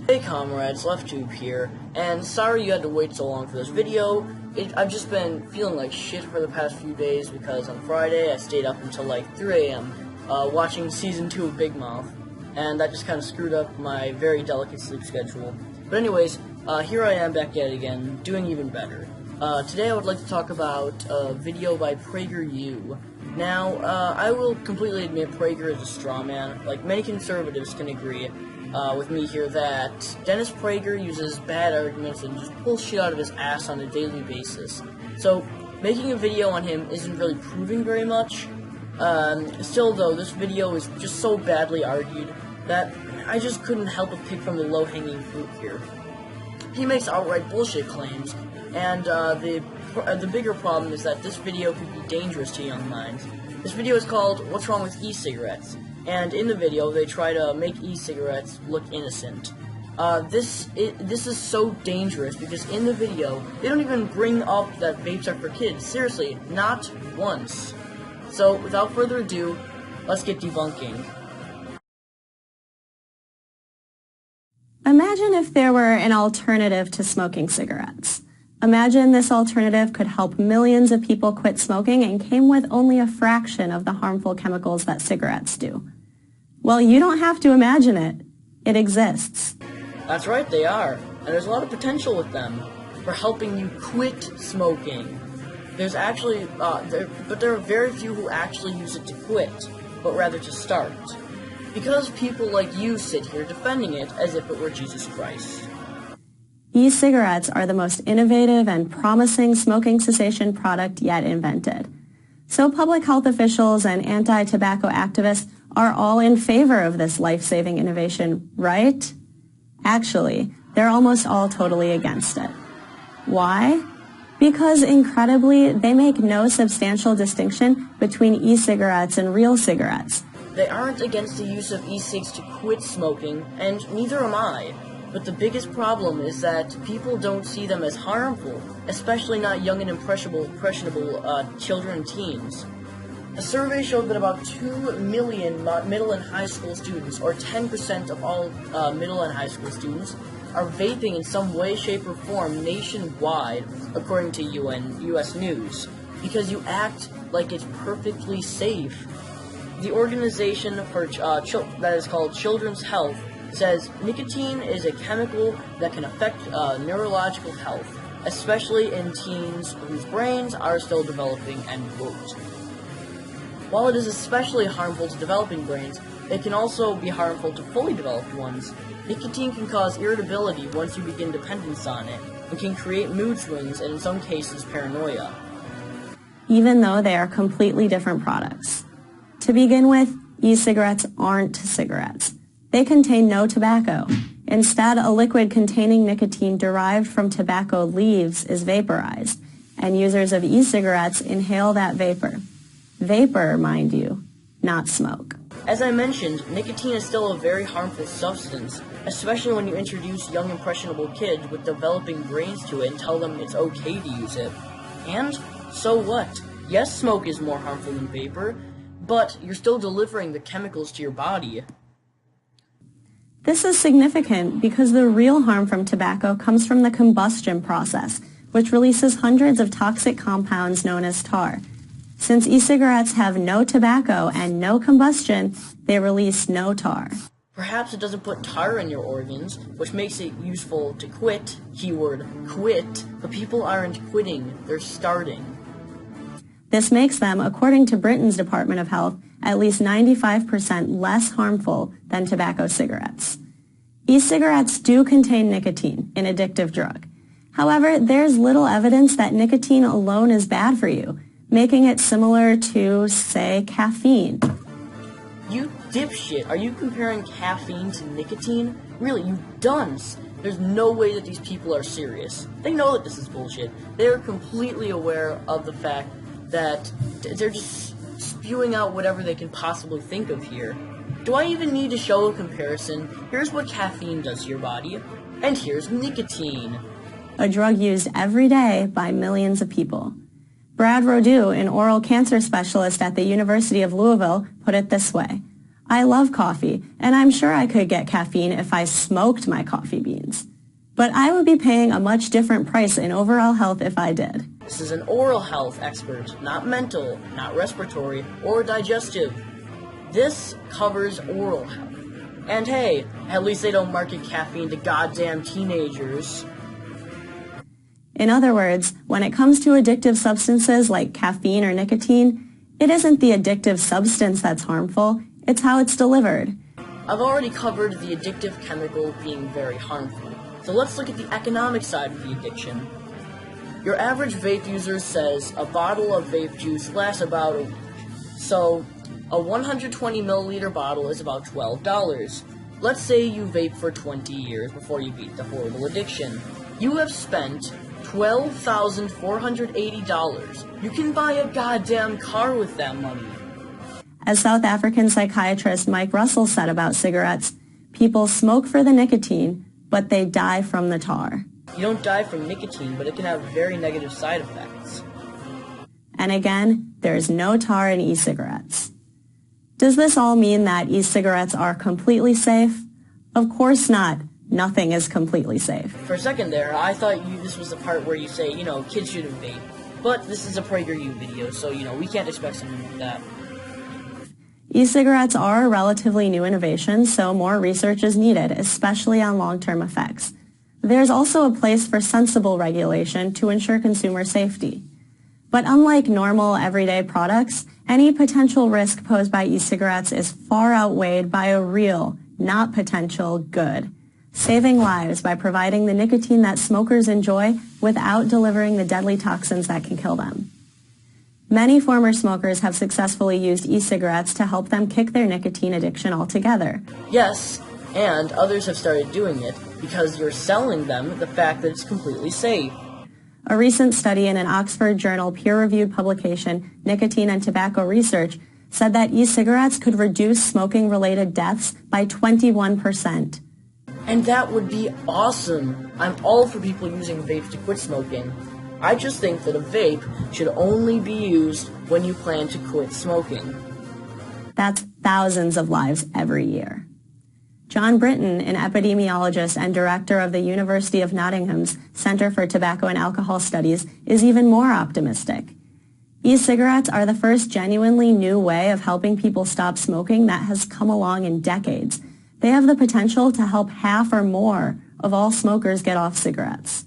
Hey comrades, LeftTube here, and sorry you had to wait so long for this video. I've just been feeling like shit for the past few days because on Friday I stayed up until like 3 a.m. Watching Season 2 of Big Mouth, and that just kind of screwed up my very delicate sleep schedule. But anyways, here I am back yet again, doing even better. Today I would like to talk about a video by PragerU. Now, I will completely admit Prager is a straw man. Like, many conservatives can agree with me here that Dennis Prager uses bad arguments and just pulls shit out of his ass on a daily basis. So, making a video on him isn't really proving very much. Still though, this video is just so badly argued that I just couldn't help but pick from the low-hanging fruit here. He makes outright bullshit claims, and the bigger problem is that this video could be dangerous to young minds. This video is called What's Wrong with E-Cigarettes? And in the video, they try to make e-cigarettes look innocent. This is so dangerous because in the video, they don't even bring up that vapes are for kids. Seriously, not once. So, without further ado, let's get debunking. Imagine if there were an alternative to smoking cigarettes. Imagine this alternative could help millions of people quit smoking and came with only a fraction of the harmful chemicals that cigarettes do. Well, you don't have to imagine it. It exists. That's right, they are. And there's a lot of potential with them for helping you quit smoking. There's actually, but there are very few who actually use it to quit, but rather to start. Because people like you sit here defending it as if it were Jesus Christ. E-cigarettes are the most innovative and promising smoking cessation product yet invented. So public health officials and anti-tobacco activists are all in favor of this life-saving innovation, right? Actually, they're almost all totally against it. Why? Because, incredibly, they make no substantial distinction between e-cigarettes and real cigarettes. They aren't against the use of e-cigs to quit smoking, and neither am I. But the biggest problem is that people don't see them as harmful, especially not young and impressionable children and teens. A survey showed that about 2 million middle and high school students, or 10% of all middle and high school students, are vaping in some way, shape, or form nationwide, according to U.S. News, because you act like it's perfectly safe. The organization for that is called Children's Health says nicotine is a chemical that can affect neurological health, especially in teens whose brains are still developing, end quote. While it is especially harmful to developing brains, it can also be harmful to fully developed ones. Nicotine can cause irritability once you begin dependence on it, and can create mood swings and in some cases paranoia. Even though they are completely different products. To begin with, e-cigarettes aren't cigarettes. They contain no tobacco. Instead, a liquid containing nicotine derived from tobacco leaves is vaporized, and users of e-cigarettes inhale that vapor. Vapor, mind you, not smoke. As I mentioned, nicotine is still a very harmful substance, especially when you introduce young impressionable kids with developing brains to it and tell them it's okay to use it. And so what? Yes, smoke is more harmful than vapor, but you're still delivering the chemicals to your body. This is significant because the real harm from tobacco comes from the combustion process, which releases hundreds of toxic compounds known as tar. Since e-cigarettes have no tobacco and no combustion, they release no tar. Perhaps it doesn't put tar in your organs, which makes it useful to quit, keyword quit, but people aren't quitting, they're starting. This makes them, according to Britain's Department of Health, at least 95% less harmful than tobacco cigarettes. E-cigarettes do contain nicotine, an addictive drug. However, there's little evidence that nicotine alone is bad for you, making it similar to, say, caffeine. You dipshit, are you comparing caffeine to nicotine? Really, you dunce! There's no way that these people are serious. They know that this is bullshit. They're completely aware of the fact that they're just spewing out whatever they can possibly think of here. Do I even need to show a comparison? Here's what caffeine does to your body, and here's nicotine. A drug used every day by millions of people. Brad Rodew, an oral cancer specialist at the University of Louisville, put it this way: I love coffee, and I'm sure I could get caffeine if I smoked my coffee beans. But I would be paying a much different price in overall health if I did. This is an oral health expert, not mental, not respiratory, or digestive. This covers oral health. And hey, at least they don't market caffeine to goddamn teenagers. In other words, when it comes to addictive substances like caffeine or nicotine, it isn't the addictive substance that's harmful, it's how it's delivered. I've already covered the addictive chemical being very harmful, so let's look at the economic side of the addiction. Your average vape user says a bottle of vape juice lasts about a week. So, a 120 milliliter bottle is about $12. Let's say you vape for 20 years before you beat the horrible addiction. You have spent $12,480. You can buy a goddamn car with that money. As South African psychiatrist Mike Russell said about cigarettes, people smoke for the nicotine, but they die from the tar. You don't die from nicotine, but it can have very negative side effects. And again, there's no tar in e-cigarettes. Does this all mean that e-cigarettes are completely safe? Of course not. Nothing is completely safe. For a second there, I thought this was the part where you say, kids shouldn't vape. But this is a PragerU video, so, we can't expect something like that. E-cigarettes are a relatively new innovation, so more research is needed, especially on long-term effects. There's also a place for sensible regulation to ensure consumer safety. But unlike normal, everyday products, any potential risk posed by e-cigarettes is far outweighed by a real, not potential, good. Saving lives by providing the nicotine that smokers enjoy without delivering the deadly toxins that can kill them. Many former smokers have successfully used e-cigarettes to help them kick their nicotine addiction altogether. Yes, and others have started doing it because you're selling them the fact that it's completely safe. A recent study in an Oxford Journal peer-reviewed publication, Nicotine and Tobacco Research, said that e-cigarettes could reduce smoking-related deaths by 21%. And that would be awesome. I'm all for people using vapes to quit smoking. I just think that a vape should only be used when you plan to quit smoking. That's thousands of lives every year. John Britton, an epidemiologist and director of the University of Nottingham's Center for Tobacco and Alcohol Studies, is even more optimistic. E-cigarettes are the first genuinely new way of helping people stop smoking that has come along in decades. They have the potential to help half or more of all smokers get off cigarettes.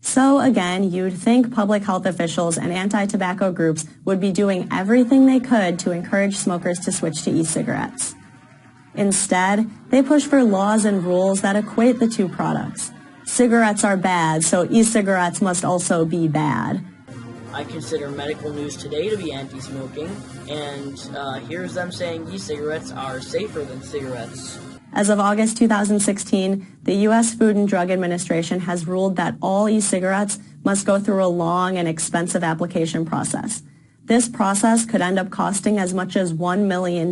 So again, you'd think public health officials and anti-tobacco groups would be doing everything they could to encourage smokers to switch to e-cigarettes. Instead, they push for laws and rules that equate the two products. Cigarettes are bad, so e-cigarettes must also be bad. I consider Medical News Today to be anti-smoking, and here's them saying e-cigarettes are safer than cigarettes. As of August 2016, the U.S. Food and Drug Administration has ruled that all e-cigarettes must go through a long and expensive application process. This process could end up costing as much as $1 million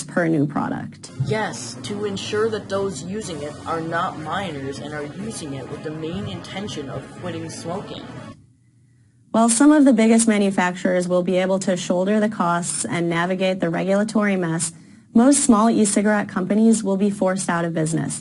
per new product. Yes, to ensure that those using it are not minors and are using it with the main intention of quitting smoking. While some of the biggest manufacturers will be able to shoulder the costs and navigate the regulatory mess, most small e-cigarette companies will be forced out of business.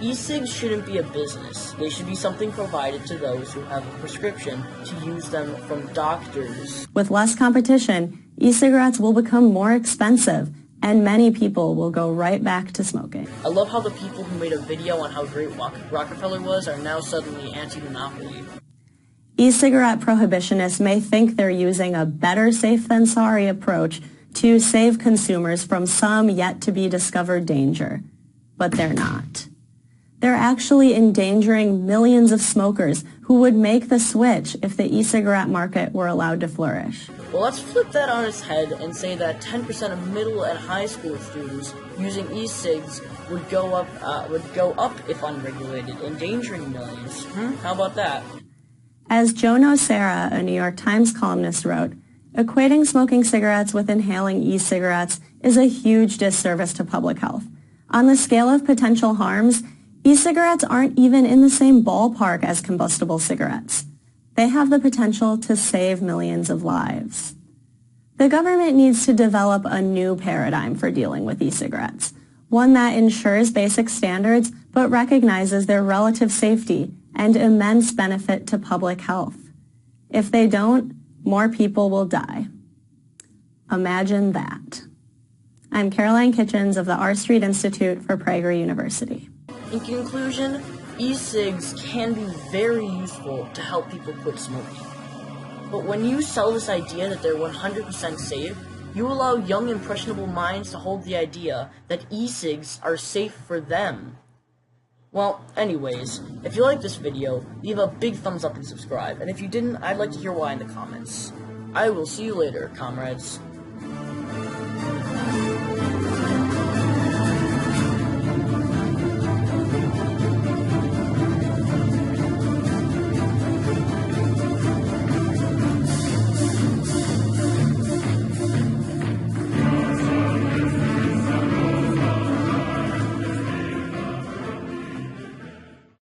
E-cigs shouldn't be a business. They should be something provided to those who have a prescription to use them from doctors. With less competition, e-cigarettes will become more expensive, and many people will go right back to smoking. I love how the people who made a video on how great Rockefeller was are now suddenly anti-monopoly. E-cigarette prohibitionists may think they're using a better safe than sorry approach to save consumers from some yet-to-be-discovered danger, but they're not. They're actually endangering millions of smokers who would make the switch if the e-cigarette market were allowed to flourish. Well, let's flip that on its head and say that 10% of middle and high school students using e-cigs would go up if unregulated, endangering millions. How about that? As Joe Nocera, a New York Times columnist, wrote, equating smoking cigarettes with inhaling e-cigarettes is a huge disservice to public health. On the scale of potential harms, e-cigarettes aren't even in the same ballpark as combustible cigarettes. They have the potential to save millions of lives. The government needs to develop a new paradigm for dealing with e-cigarettes, one that ensures basic standards but recognizes their relative safety and immense benefit to public health. If they don't, more people will die. Imagine that. I'm Caroline Kitchens of the R Street Institute for Prager University. In conclusion, e-cigs can be very useful to help people quit smoking. But when you sell this idea that they're 100% safe, you allow young, impressionable minds to hold the idea that e-cigs are safe for them. Well, anyways, if you like this video, leave a big thumbs up and subscribe. And if you didn't, I'd like to hear why in the comments. I will see you later, comrades.